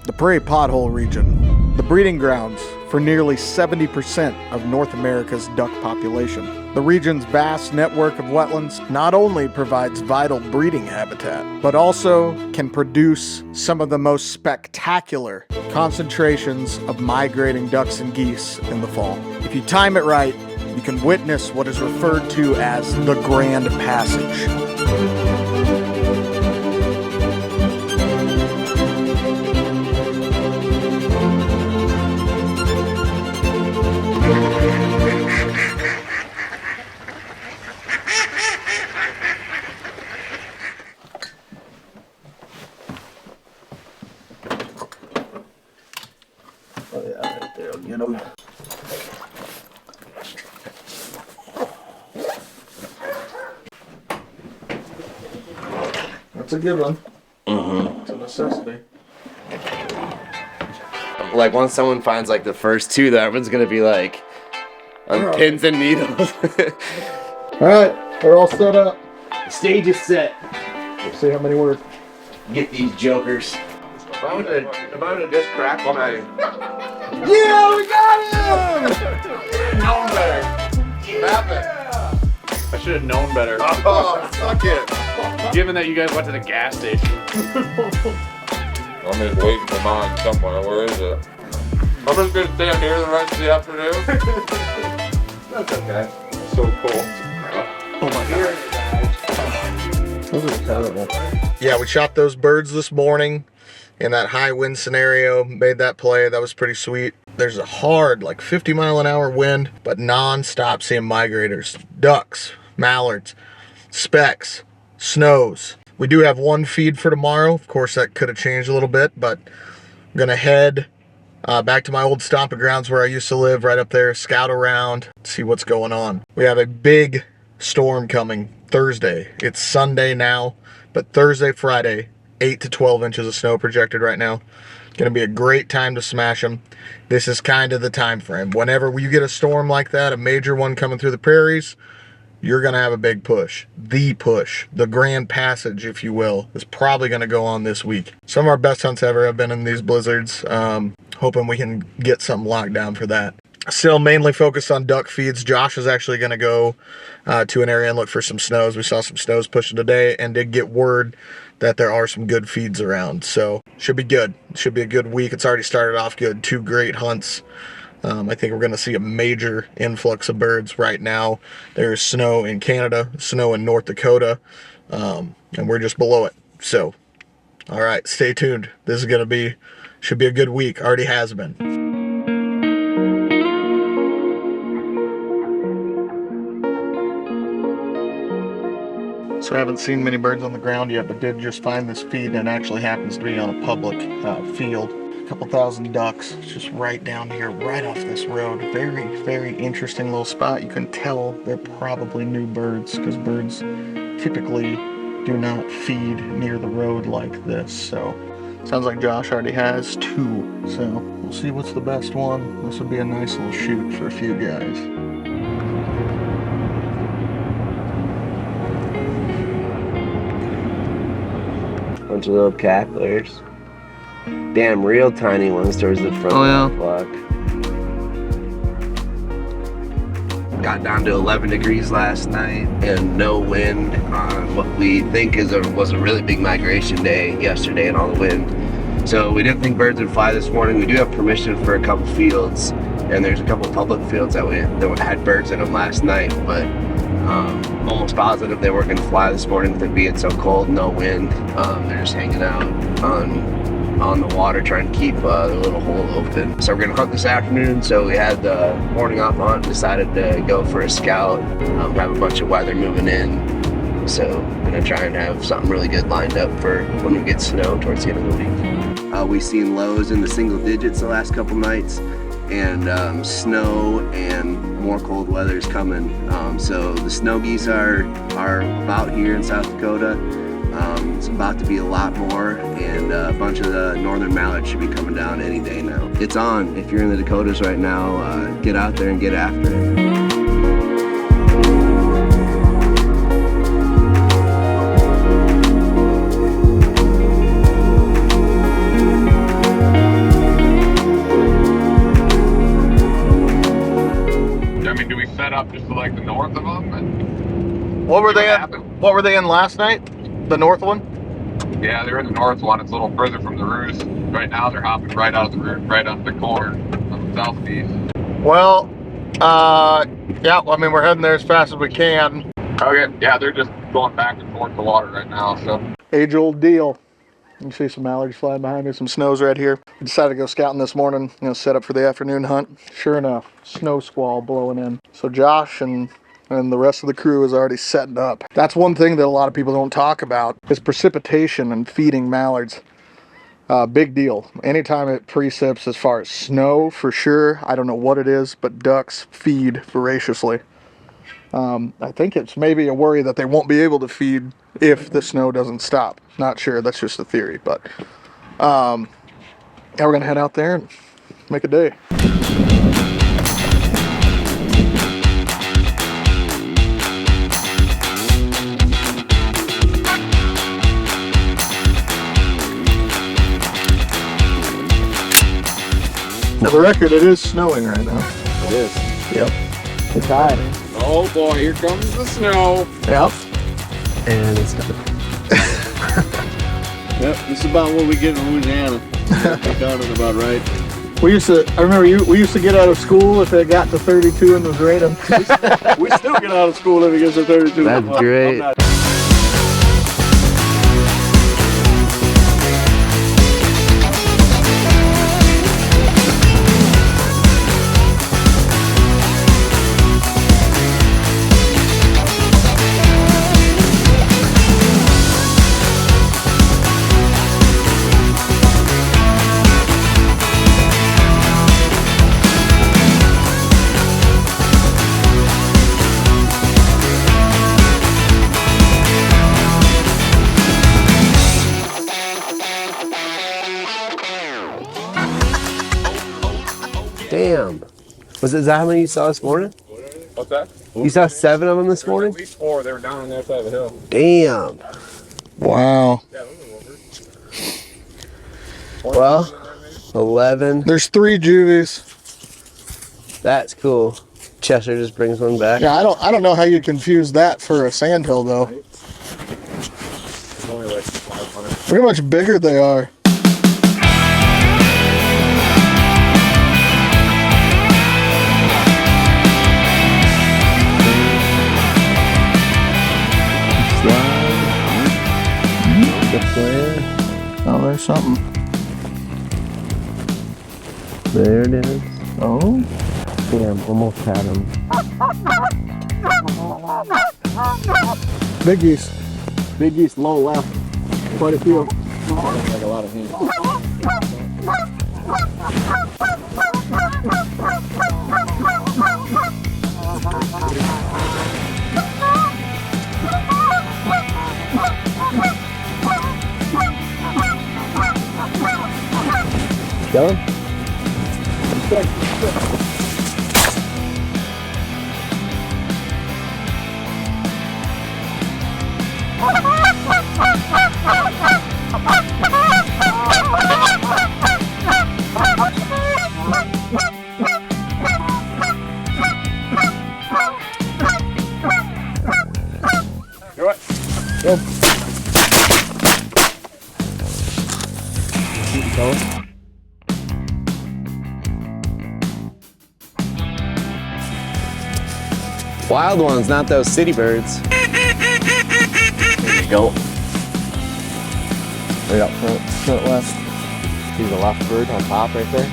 The prairie pothole region, the breeding grounds for nearly 70% of North America's duck population. The region's vast network of wetlands not only provides vital breeding habitat, but also can produce some of the most spectacular concentrations of migrating ducks and geese in the fall. If you time it right, you can witness what is referred to as the Grand Passage. Oh yeah, right there, I'll get them. That's a good one. Mm-hmm. It's a necessity. Like once someone finds like the first two, that everyone's gonna be like on pins and needles. Alright, we're all set up. The stage is set. Let's see how many work. Get these jokers. If I would have just cracked my... Yeah, we got him! known better. Map it. I should have known better. Oh, suck it. Given that you guys went to the gas station. I'm just waiting for mine somewhere. Where is it? I'm just gonna stand here the rest of the afternoon. That's okay. So cool. Oh my god. Those are terrible. Yeah, we shot those birds this morning in that high wind scenario, made that play. That was pretty sweet. There's a hard, like 50-mile-an-hour wind, but non-stop seeing migrators. Ducks, mallards, specks, snows. We do have one feed for tomorrow. Of course, that could have changed a little bit, but I'm gonna head back to my old stomping grounds where I used to live, right up there, scout around, see what's going on. We have a big storm coming Thursday. It's Sunday now, but Thursday, Friday, 8 to 12 inches of snow projected right now. Gonna be a great time to smash them. This is kind of the time frame. Whenever you get a storm like that, a major one coming through the prairies, you're gonna have a big push. The push, the Grand Passage, if you will, is probably gonna go on this week. Some of our best hunts ever have been in these blizzards. Hoping we can get something locked down for that. Still mainly focused on duck feeds. Josh is actually gonna go to an area and look for some snows. We saw some snows pushing today and did get word that there are some good feeds around. So should be good. Should be a good week. It's already started off good. 2 great hunts. I think we're going to see a major influx of birds right now. There's snow in Canada, snow in North Dakota, and we're just below it. So, all right, stay tuned. This is going to should be a good week. Already has been. So I haven't seen many birds on the ground yet, but did just find this feed, and it actually happens to be on a public field. A couple thousand ducks just right down here, right off this road. Very, very interesting little spot. You can tell they're probably new birds because birds typically do not feed near the road like this. So sounds like Josh already has 2. So we'll see what's the best one. This would be a nice little shoot for a few guys. Bunch of little cacklers. Damn, real tiny ones towards the front of the flock. Got down to 11 degrees last night and no wind on what we think was a really big migration day yesterday and all the wind. So we didn't think birds would fly this morning. We do have permission for a couple fields, and there's a couple public fields that had birds in them last night, but almost positive they weren't going to fly this morning with it being so cold, no wind. They're just hanging out on the water trying to keep the little hole open. So we're going to hunt this afternoon. So we had the morning off hunt, decided to go for a scout, have a bunch of weather moving in. So we're going to try and have something really good lined up for when we get snow towards the end of the week. We've seen lows in the single digits the last couple nights, and snow and more cold weather is coming. So the snow geese are about here in South Dakota. It's about to be a lot more, and a bunch of the northern mallards should be coming down any day now. It's on. If you're in the Dakotas right now, get out there and get after it. just to like the north of them. And What were they in? happened. What were they in last night? The north one? Yeah, they're in the north one. It's a little further from the roost. Right now, they're hopping right out of the roost, right onto the corn on the southeast. Well, yeah. I mean, we're heading there as fast as we can. Okay, yeah, they're just going back and forth the water right now. So Age-old deal. You can see some mallards flying behind me, some snows right here. We decided to go scouting this morning, set up for the afternoon hunt. Sure enough, snow squall blowing in. So Josh and the rest of the crew is already setting up. That's one thing that a lot of people don't talk about is precipitation and feeding mallards. Big deal. Anytime it precipitates as far as snow, for sure, I don't know what it is, but ducks feed voraciously. I think it's maybe a worry that they won't be able to feed if the snow doesn't stop. Not sure, that's just a theory, but yeah, we're gonna head out there and make a day. For the record, it is snowing right now. It is. Yep. It's high. oh boy, here comes the snow. Yep. And it's done. Yep, this is about what we get in Louisiana. You're talking about right. I remember we used to get out of school if it got to 32 and was raining. We still get out of school if it gets to 32. That's great. Damn. Is that how many you saw this morning? What's that? You saw 7 of them this morning? At least 4. They were down on the other side of the hill. Damn. Wow. Yeah, those are over. Well, 11. There's 3 juvies. That's cool. Chester just brings one back. Yeah, I don't know how you confuse that for a sandhill though. It's only like 500. Look how much bigger they are. Oh, there's something. There it is. Oh. Damn, almost had him. Big geese. Big geese, low left. Quite a few. Like a lot of hands. Kill him? Do it. Go. Wild ones, not those city birds. There you go. Right up front left. He's a left bird on top right there.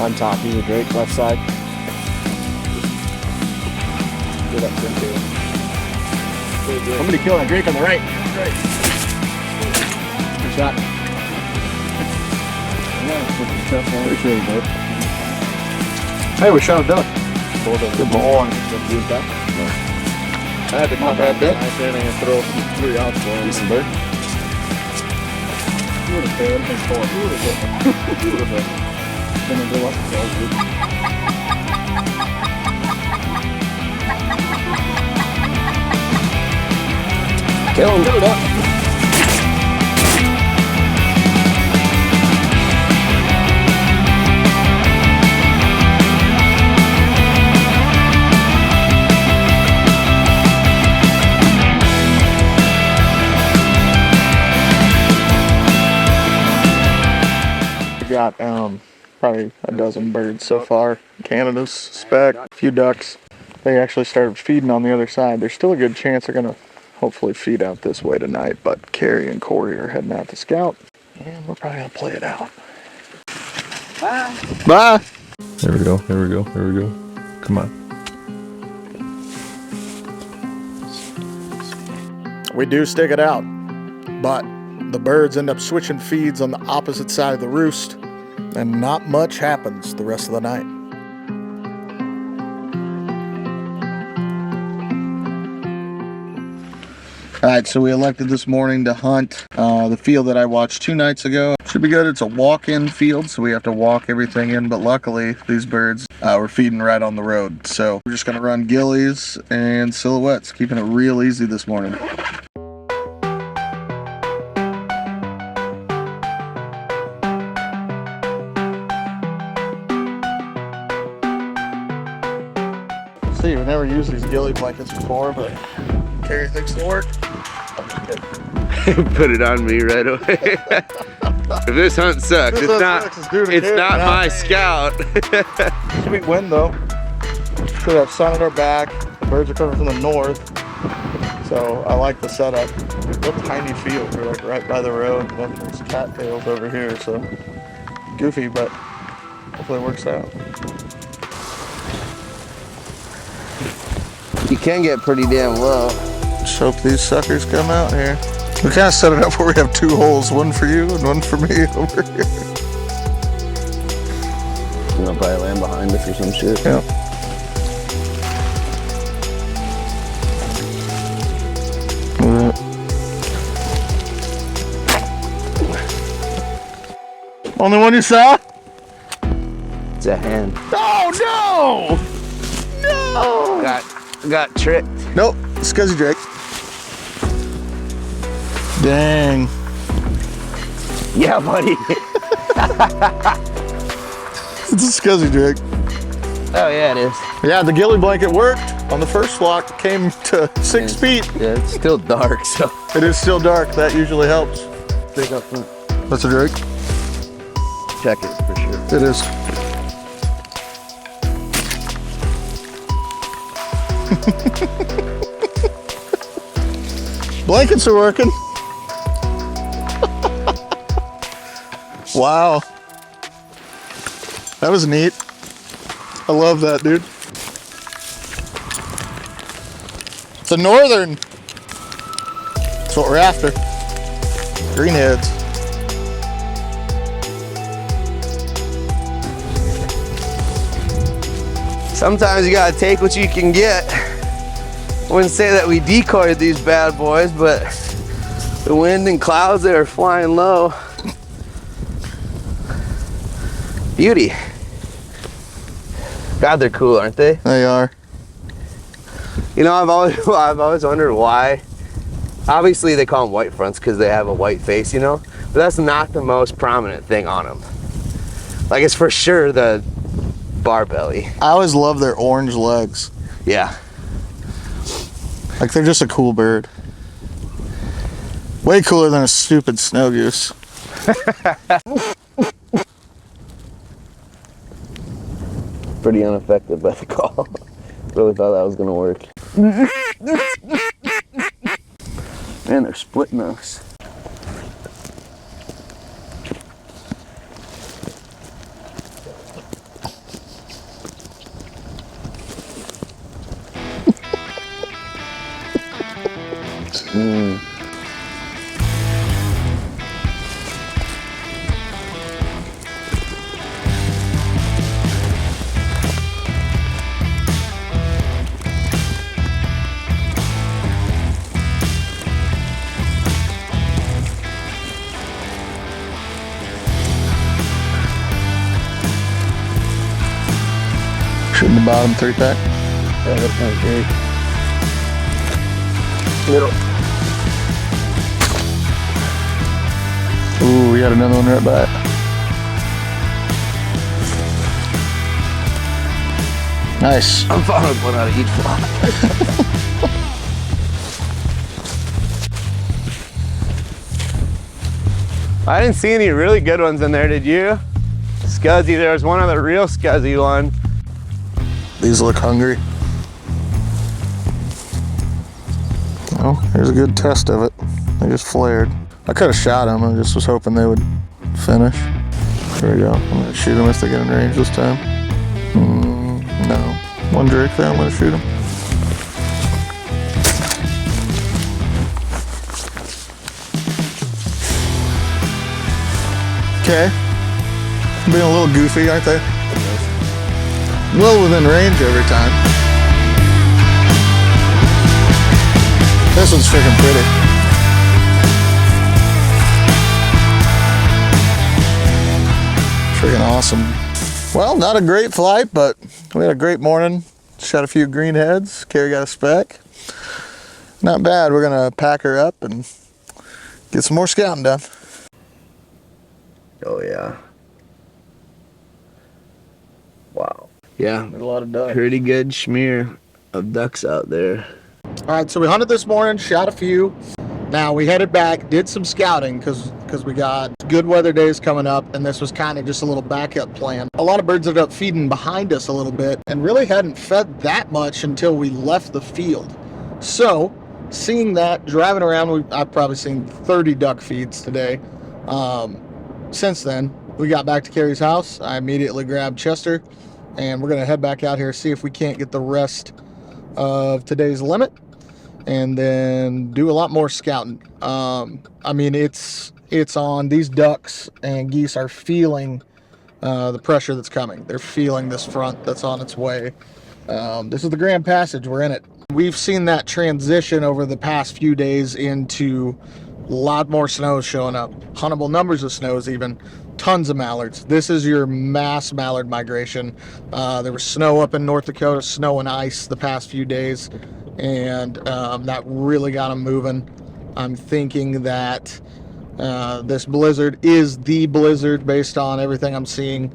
On top, he's a drake, left side. Get up there too. Somebody killed a drake on the right. Good shot. Hey, we shot a duck. Good boy. I had to come back in and throw 3 out for him. Decent bird. Kill him. got probably a dozen birds so far. Canada's, speck, a few ducks. They actually started feeding on the other side. There's still a good chance they're gonna hopefully feed out this way tonight, but Carrie and Corey are heading out to scout, and we're probably gonna play it out. Bye. Bye. There we go, there we go, there we go. Come on. We do stick it out, but the birds end up switching feeds on the opposite side of the roost, and not much happens the rest of the night. All right, so we elected this morning to hunt the field that I watched 2 nights ago. Should be good. It's a walk-in field, so we have to walk everything in, but luckily these birds were feeding right on the road. So we're just gonna run ghillies and silhouettes, keeping it real easy this morning. See, we've never used these ghillie blankets before, but Carrie thinks it'll work. Put it on me right away. If this hunt sucks, it's not my scout. Sweet wind though. Should have sun at our back. The birds are coming from the north, so I like the setup. Real tiny field. We're like right by the road. And then there's cattails over here, so goofy, but hopefully it works out. You can get pretty damn low. Just hope these suckers come out here. We kind of set it up where we have 2 holes, one for you and one for me over here. You know, probably land behind us or some shit. Yeah. Only one you saw? It's a hen. Oh no! No! Got tricked. Nope, scuzzy drake. Dang. Yeah, buddy. It's a scuzzy drake. Oh yeah, it is. Yeah, the ghillie blanket worked. On the first flock, came to 6 feet. Yeah, it's still dark, so. It is still dark. That usually helps. Big up front. That's a drake. Check it for sure. It is. Blankets are working. Wow. That was neat. I love that, dude. It's a northern. That's what we're after. Greenheads. Sometimes you gotta take what you can get. I wouldn't say that we decoyed these bad boys, but the wind and clouds, they were flying low. Beauty. God, they're cool, aren't they? They are. You know, I've always wondered why. Obviously, they call them white fronts because they have a white face, you know? But that's not the most prominent thing on them. Like, it's for sure the bar belly. I always love their orange legs. Yeah. Like, they're just a cool bird. Way cooler than a stupid snow goose. Pretty unaffected by the call. Really thought that was gonna work. Man, they're splitting us. Shooting the bottom 3-pack. Yeah, that sounds great. Middle. Ooh, we got another one right by it. Nice. I'm fine with one out of each flock. I didn't see any really good ones in there, did you? Scuzzy, there's one other real scuzzy one. These look hungry. Oh, here's a good test of it. They just flared. I could have shot them. I just was hoping they would finish. There we go. I'm gonna shoot them if they get in range this time. No. One drake there, I'm gonna shoot him. Okay. Being a little goofy, aren't they? Well within range every time. This one's freaking pretty. Freaking awesome. Well, not a great flight, but we had a great morning. Shot a few green heads. Carrie got a speck. Not bad. We're gonna pack her up and get some more scouting done. Oh yeah. Wow. Yeah, There's a lot of ducks. pretty good smear of ducks out there. All right, so we hunted this morning, shot a few. Now we headed back, did some scouting because we got good weather days coming up, and this was kind of just a little backup plan. A lot of birds ended up feeding behind us a little bit and really hadn't fed that much until we left the field. So seeing that, driving around, I've probably seen 30 duck feeds today. Since then, we got back to Carrie's house. I immediately grabbed Chester, and we're gonna head back out here, see if we can't get the rest of today's limit, and then do a lot more scouting. I mean, it's on. These ducks and geese are feeling the pressure that's coming. They're feeling this front that's on its way. This is the Grand Passage. We're in it. We've seen that transition over the past few days into a lot more snows showing up. Huntable numbers of snows even. Tons of mallards. This is your mass mallard migration. There was snow up in North Dakota, snow and ice the past few days, and that really got them moving. I'm thinking that this blizzard is the blizzard based on everything I'm seeing.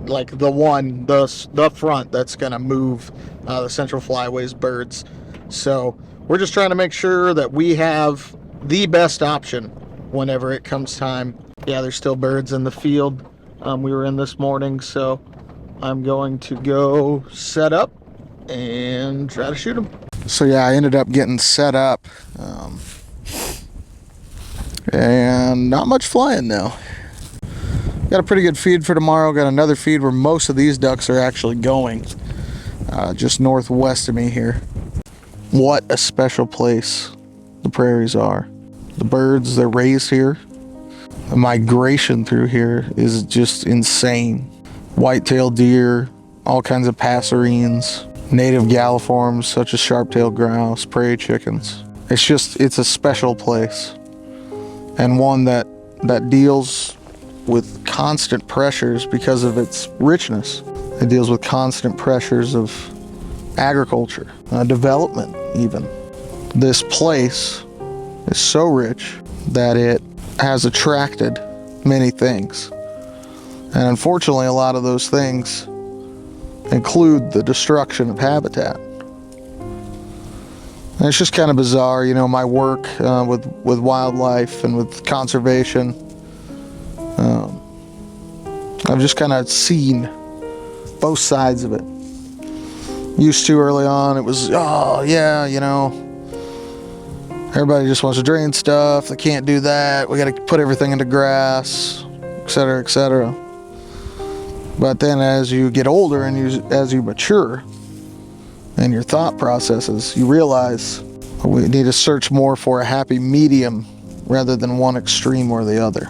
Like the front that's gonna move the Central Flyways birds. So we're just trying to make sure that we have the best option whenever it comes time. Yeah, there's still birds in the field. We were in this morning, so I'm going to go set up and try to shoot them. So yeah, I ended up getting set up, and not much flying though. Got a pretty good feed for tomorrow. Got another feed where most of these ducks are actually going, just northwest of me here. What a special place the prairies are. The birds, they're raised here. The migration through here is just insane. White-tailed deer, all kinds of passerines, native galliforms such as sharp-tailed grouse, prairie chickens. It's a special place, and one that deals with constant pressures because of its richness. It deals with constant pressures of agriculture, development even. This place is so rich that it has attracted many things. And unfortunately, a lot of those things include the destruction of habitat. And it's just kind of bizarre, you know, my work with wildlife and with conservation. I've just kind of seen both sides of it. Used to early on, it was, oh yeah, you know, everybody just wants to drain stuff. They can't do that. We got to put everything into grass, etc., etc. But then as you get older and as you mature in your thought processes, you realize we need to search more for a happy medium rather than one extreme or the other.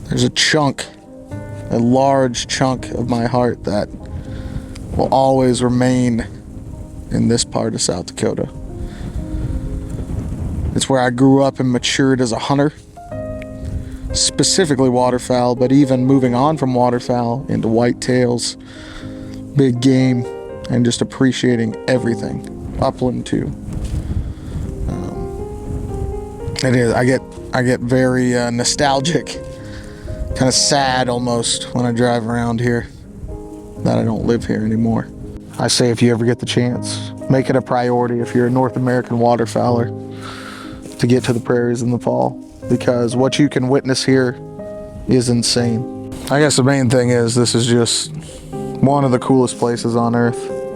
There's a large chunk of my heart that will always remain in this part of South Dakota. It's where I grew up and matured as a hunter, specifically waterfowl, but even moving on from waterfowl into whitetails, big game, and just appreciating everything, upland too. It is. I get very nostalgic, kind of sad almost when I drive around here that I don't live here anymore. I say if you ever get the chance, make it a priority if you're a North American waterfowler to get to the prairies in the fall, because what you can witness here is insane. I guess the main thing is this is just one of the coolest places on earth.